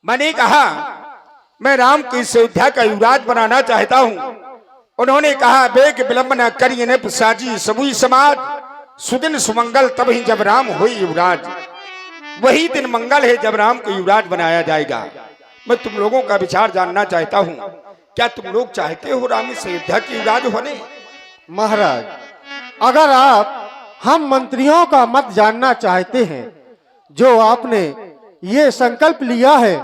मैंने कहा मैं राम को इस अयोध्या का युवराज बनाना चाहता हूं। उन्होंने कहा बेग विलंब न करिए ने प्रसाजी सबुई समाज, सुदिन सुमंगल तब ही जब राम हुई युवराज। वही दिन मंगल है जब राम को युवराज बनाया जाएगा। मैं तुम लोगों का विचार जानना चाहता हूं, क्या तुम लोग चाहते हो राम इस अयोध्या की युवराज होने? महाराज, अगर आप हम मंत्रियों का मत जानना चाहते हैं, जो आपने ये संकल्प लिया है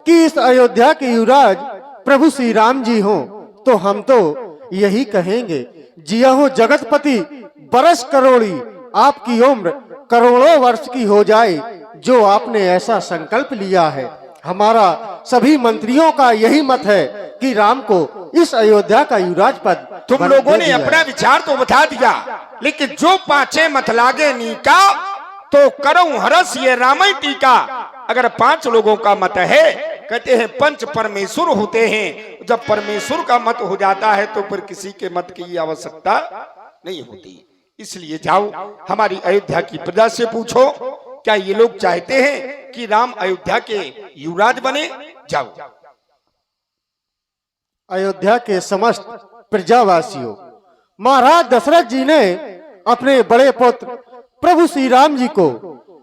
कि इस अयोध्या के युवराज प्रभु श्री राम जी हों, तो हम तो यही कहेंगे, जिया हो जगतपति बरस करोड़ी, आपकी उम्र करोड़ों वर्ष की हो जाए, जो आपने ऐसा संकल्प लिया है। हमारा सभी मंत्रियों का यही मत है कि राम को इस अयोध्या का युवराज पद तुम लोगों ने अपना विचार तो बता दिया, लेकिन जो पांचे मत लागे नीका, तो करूं हरस ये रामई टीका। अगर 5 लोगों का मत है, कहते हैं पंच परमेश्वर होते हैं, जब परमेश्वर का मत हो जाता है तो फिर किसी के मत की आवश्यकता नहीं होती। इसलिए जाओ हमारी अयोध्या की प्रजा से पूछो, क्या ये लोग चाहते हैं कि राम अयोध्या के युवराज बने? जाओ। अयोध्या के समस्त प्रजावासियों, महाराज दशरथ जी ने अपने बड़े पुत्र प्रभु श्री राम जी को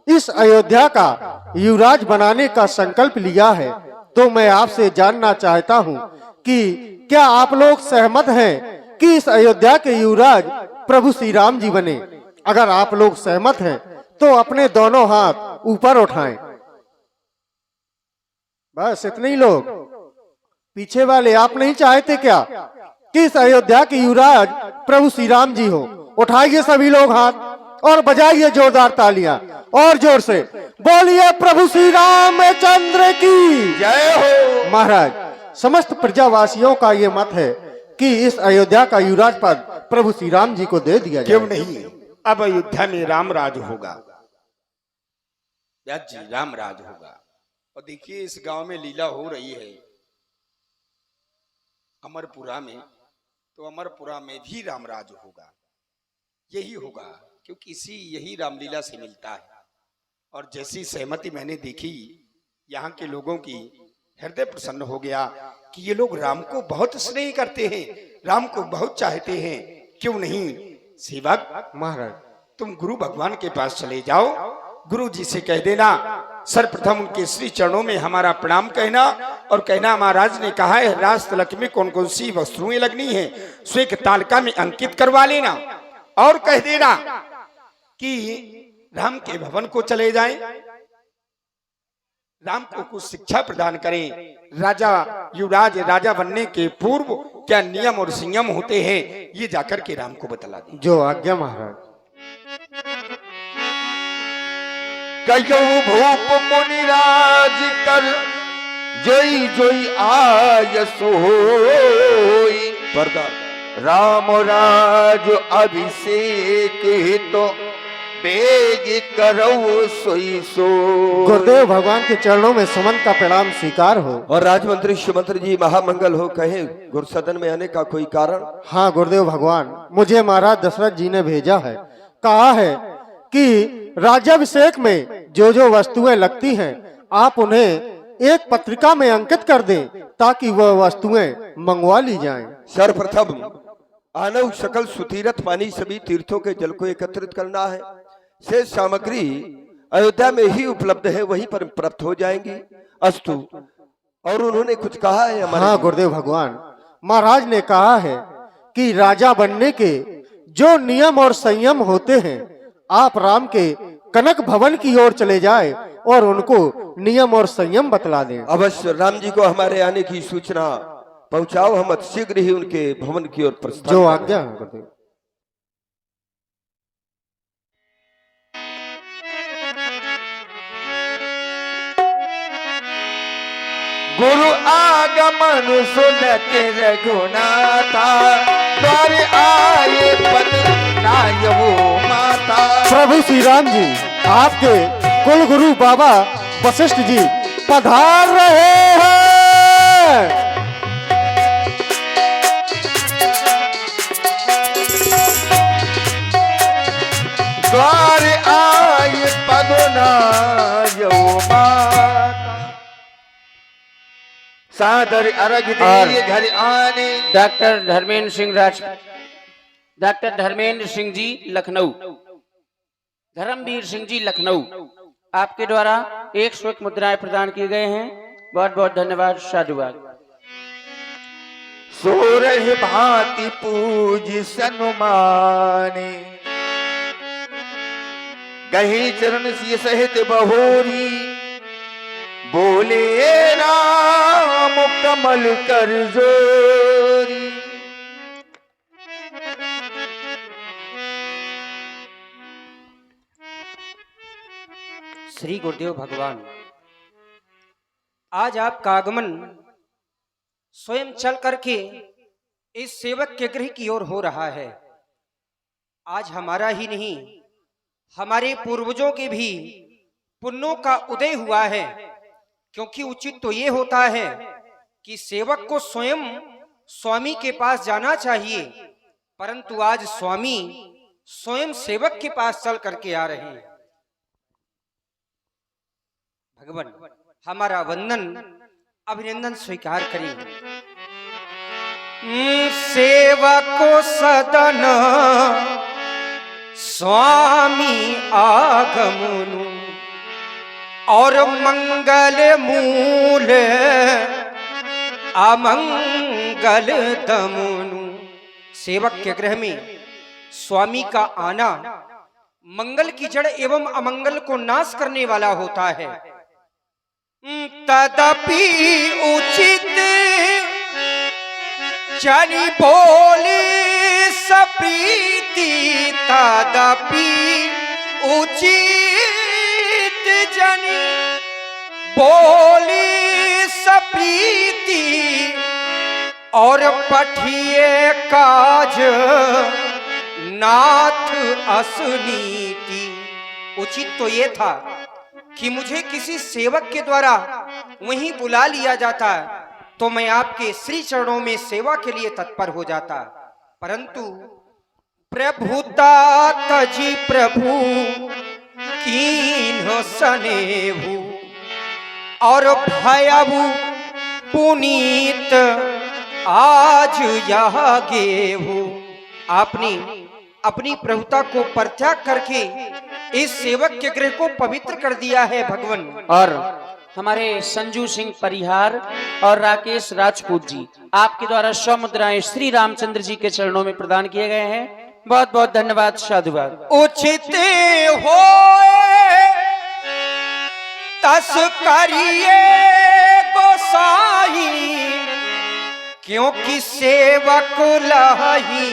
इस अयोध्या का युवराज बनाने का संकल्प लिया है। तो मैं आपसे जानना चाहता हूं कि क्या आप लोग सहमत हैं कि इस अयोध्या के युवराज प्रभु श्री राम जी बने? अगर आप लोग सहमत हैं तो अपने दोनों हाथ ऊपर उठाएं। बस इतने ही लोग। पीछे वाले आप नहीं चाहते क्या कि इस अयोध्या के युवराज प्रभु श्री राम जी हो? उठाइए सभी लोग हाथ और बजाइए जोरदार तालियां, और जोर से बोलिए प्रभु श्री रामचंद्र की जय हो। महाराज, समस्त प्रजावासियों का ये मत है कि इस अयोध्या का युवराज पद प्रभु श्री राम जी को दे दिया जाए। क्यों नहीं? अब अयोध्या में राम राज होगा, जी राम राज होगा। और देखिए इस गांव में लीला हो रही है अमरपुरा में, तो अमरपुरा में भी रामराज होगा। यही होगा क्योंकि इसी यही रामलीला से मिलता है। और जैसी सहमति मैंने देखी यहाँ के लोगों की, हृदय प्रसन्न हो गया कि ये लोग राम को बहुत स्नेह करते हैं, राम को बहुत चाहते हैं। क्यों नहीं सेवक महाराज, तुम गुरु भगवान के पास चले जाओ, गुरु जी से कह देना, सर्वप्रथम उनके श्री चरणों में हमारा प्रणाम कहना और कहना महाराज ने कहा है राज तिलक में कौन कौन सी वस्तुएं लगनी है, स्वेक तालिका में अंकित करवा लेना। और कह देना कि राम के भवन को चले जाएं, राम को कुछ शिक्षा प्रदान करें। राजा युवराज राजा बनने के पूर्व क्या नियम और संयम होते हैं, ये जाकर के राम को बतला दें। जो आज्ञा महाराज। कयो भूप मुनिराज कर जोई जोई आय सोई, राम राज अभिषेक तो बेग करो सोई सो। गुरुदेव भगवान के चरणों में सुमन का प्रणाम स्वीकार हो। और राजमंत्री सुमंत्र जी महामंगल हो। कहे गुरुसदन में आने का कोई कारण? हाँ गुरुदेव भगवान, मुझे महाराज दशरथ जी ने भेजा है, कहा है कि राज्याभिषेक में जो जो वस्तुएं लगती हैं आप उन्हें एक पत्रिका में अंकित कर दें ताकि वह वस्तुएं मंगवा ली जाएं। सर्वप्रथम आनव सकल सुतीरथ पानी सभी तीर्थों के जल को एकत्रित करना है। शेष सामग्री अयोध्या में ही उपलब्ध है, वहीं पर प्राप्त हो जाएंगी। अस्तु। और उन्होंने कुछ कहा है हमारे? हाँ गुरुदेव भगवान, महाराज ने कहा है कि राजा बनने के जो नियम और संयम होते हैं, आप राम के कनक भवन की ओर चले जाए और उनको नियम और संयम बतला दें। अवश्य राम जी को हमारे आने की सूचना पहुंचाओ, हम शीघ्र ही उनके भवन की ओर प्रस्थान। जो आज्ञा है गुरुदेव। गुरु आगमन सुनत रघुनाथा, द्वार आए पद नायवो माता। प्रभु श्री राम जी आपके कुल गुरु बाबा वशिष्ठ जी पधार रहे हैं। द्वार आए पद नायवो माता। सादर अर्घ दिए घर आने। डॉक्टर धर्मेंद्र सिंह जी लखनऊ, धर्मवीर सिंह जी लखनऊ, आपके द्वारा 101 मुद्राएं प्रदान किए गए हैं। बहुत बहुत धन्यवाद, साधुवाद। सोरह भांति पूज सनुमाने, गही चरण सिय सहित बहोरी, बोले राम कमल कर जोरी। श्री गुरुदेव भगवान, आज आपका आगमन स्वयं चल करके इस सेवक के गृह की ओर हो रहा है। आज हमारा ही नहीं, हमारे पूर्वजों के भी पुण्यों का उदय हुआ है, क्योंकि उचित तो ये होता है कि सेवक को स्वयं स्वामी के पास जाना चाहिए, परंतु आज स्वामी स्वयं सेवक के पास चल करके आ रहे हैं। भगवान, हमारा वंदन अभिनंदन स्वीकार करें। सेवक सदन स्वामी आगमनु, और मंगल मूल अमंगल दमनु। सेवक के गृह में स्वामी का आना मंगल की जड़ एवं अमंगल को नाश करने वाला होता है। तदपि उचित जनि बोले सप्रीति, तदपि उचित जनि बोले सप्रीति, और पठिए काज नाथ असनीति। उचित तो ये था कि मुझे किसी सेवक के द्वारा वहीं बुला लिया जाता तो मैं आपके श्री चरणों में सेवा के लिए तत्पर हो जाता, परंतु प्रभुता तजी प्रभु कीन्ह सनेहु, और भयबु पुनीत आज यह गेहु। आपने अपनी प्रभुता को परित्याग करके इस सेवक के गृह को पवित्र कर दिया है भगवान। और हमारे संजू सिंह परिहार और राकेश राजपूत जी, आपके द्वारा 100 मुद्राएं श्री रामचंद्र जी के चरणों में प्रदान किए गए हैं। बहुत बहुत धन्यवाद, साधुवाद। उचित हो तस करिए गोसाई, क्योंकि सेवक लही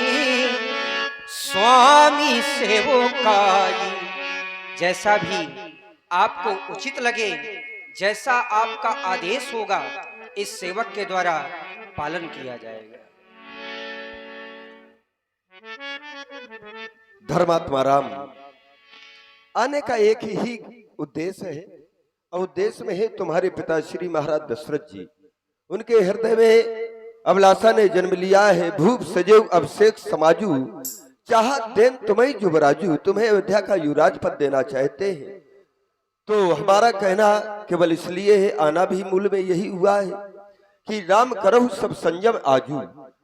स्वामी सेवकाई। जैसा भी आपको उचित लगे, जैसा आपका आदेश होगा, इस सेवक के द्वारा पालन किया जाएगा। धर्मात्मा राम, आने का एक ही उद्देश्य है, और उद्देश्य में है तुम्हारे पिता श्री महाराज दशरथ जी। उनके हृदय में अभिलाषा ने जन्म लिया है, भूप सजैव अभिषेक समाजू, चाहत देन तुम्हें जुबराजू। तुम्हें अयोध्या का युवराज पद देना चाहते हैं, तो हमारा कहना केवल इसलिए है, आना भी मूल में यही हुआ है कि राम करहु सब संयम आजू।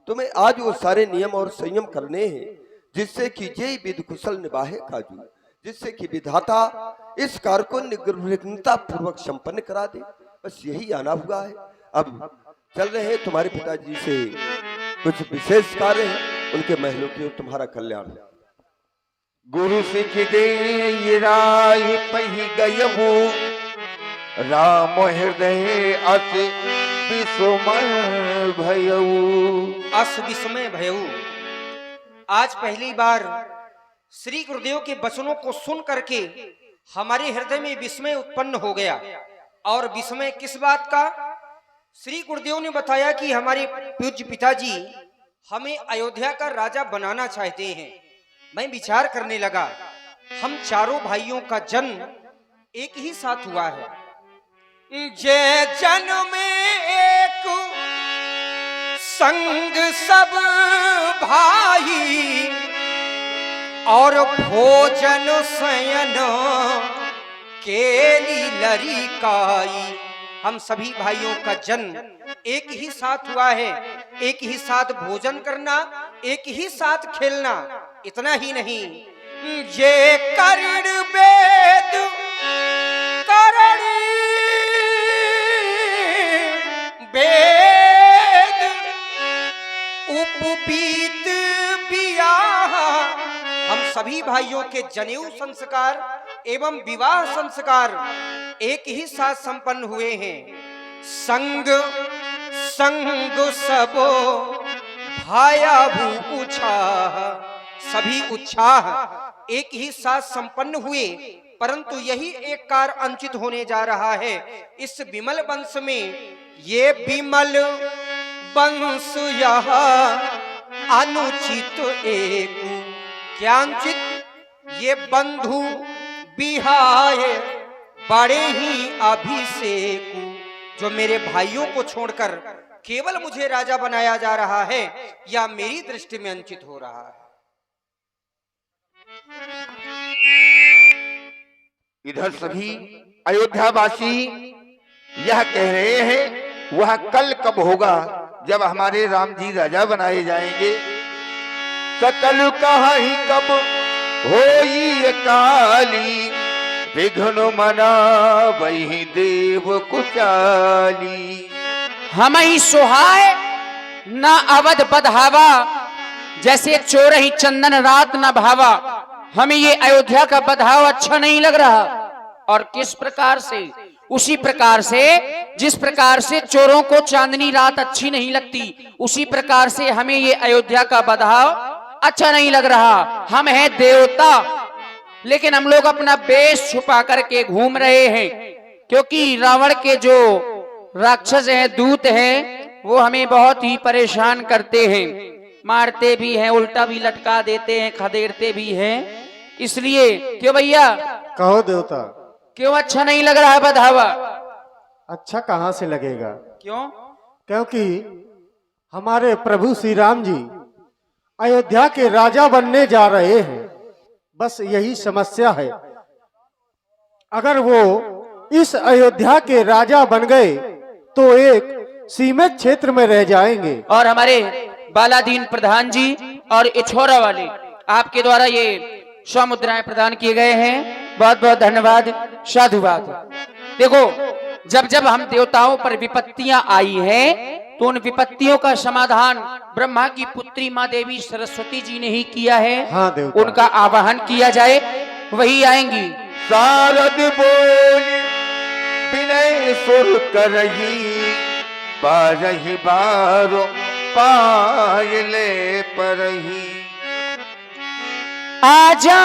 तुम्हें आज वो सारे नियम और संयम करने हैं, जिससे कि जय विधि कुशल निभाए काजू, जिससे कि विधाता इस कार्य को निर्विघ्नता पूर्वक संपन्न करा दे। बस यही आना हुआ है। अब चल रहे हैं तुम्हारे पिताजी से कुछ विशेष कार्य है, उनके महलों की ओर तुम्हारा कल्याण है। गुरु सिख दे राय पही गयहु, राम हृदय अस विस्मय भयऊ। अस विस्मय भयऊ। आज पहली बार श्री गुरुदेव के वचनों को सुन करके हमारे हृदय में विस्मय उत्पन्न हो गया। और विस्मय किस बात का? श्री गुरुदेव ने बताया कि हमारे पूज्य पिताजी हमें अयोध्या का राजा बनाना चाहते हैं। मैं विचार करने लगा, हम चारों भाइयों का जन्म एक ही साथ हुआ है। जय जन्म एक संग सब भाई, और भोजन शयन केली लरिकाई। हम सभी भाइयों का जन्म एक ही साथ हुआ है, एक ही साथ भोजन करना, एक ही साथ खेलना। इतना ही नहीं, ये कर्ण वेद करण वेद उपबीत बियाह, हम सभी भाइयों के जनेऊ संस्कार एवं विवाह संस्कार एक ही साथ संपन्न हुए हैं। संग संग सबो भायाभू उत्साह, सभी उत्साह एक ही साथ संपन्न हुए, परंतु यही एक कार अंचित होने जा रहा है। इस विमल वंश में ये विमल वंश यहाँ अनुचित एक क्यांचित, ये बंधु बिहाय बड़े ही अभिषेक, जो मेरे भाइयों को छोड़कर केवल मुझे राजा बनाया जा रहा है या मेरी दृष्टि में अंचित हो रहा है। इधर सभी अयोध्यावासी यह कह रहे हैं वह कल कब होगा जब हमारे राम जी राजा बनाए जाएंगे। सकल कहा ही कब होई ये काली, विघ्न मना वही देव कुचाली। हम ही सुहाय न अवध बधावा, जैसे चोर ही चंदन रात न भावा। हमें ये अयोध्या का बधाव अच्छा नहीं लग रहा। और किस प्रकार से? उसी प्रकार से जिस प्रकार से चोरों को चांदनी रात अच्छी नहीं लगती, उसी प्रकार से हमें ये अयोध्या का बधाव अच्छा नहीं लग रहा। हम हैं देवता, लेकिन हम लोग अपना वेश छुपा करके घूम रहे हैं, क्योंकि रावण के जो राक्षस हैं, दूत हैं, वो हमें बहुत ही परेशान करते हैं, मारते भी हैं, उल्टा भी लटका देते हैं, खदेड़ते भी हैं। इसलिए क्यों भैया, कहो देवता, क्यों अच्छा नहीं लग रहा है बधावा? अच्छा कहाँ से लगेगा? क्यों? क्योंकि हमारे प्रभु श्री राम जी अयोध्या के राजा बनने जा रहे हैं। बस यही समस्या है। अगर वो इस अयोध्या के राजा बन गए तो एक सीमित क्षेत्र में रह जाएंगे। और हमारे बालादीन प्रधान जी और इछोरा वाले, आपके द्वारा ये 100 मुद्राएं प्रदान किए गए हैं। बहुत बहुत धन्यवाद, साधुवाद। देखो, जब जब हम देवताओं पर विपत्तियां आई हैं, तो उन विपत्तियों का समाधान ब्रह्मा की पुत्री माँ देवी सरस्वती जी ने ही किया है। हाँ देवता। उनका आवाहन किया जाए, वही आएंगी। शारद बोल विनय सुर करही, बारही बारो पायले परही। आजा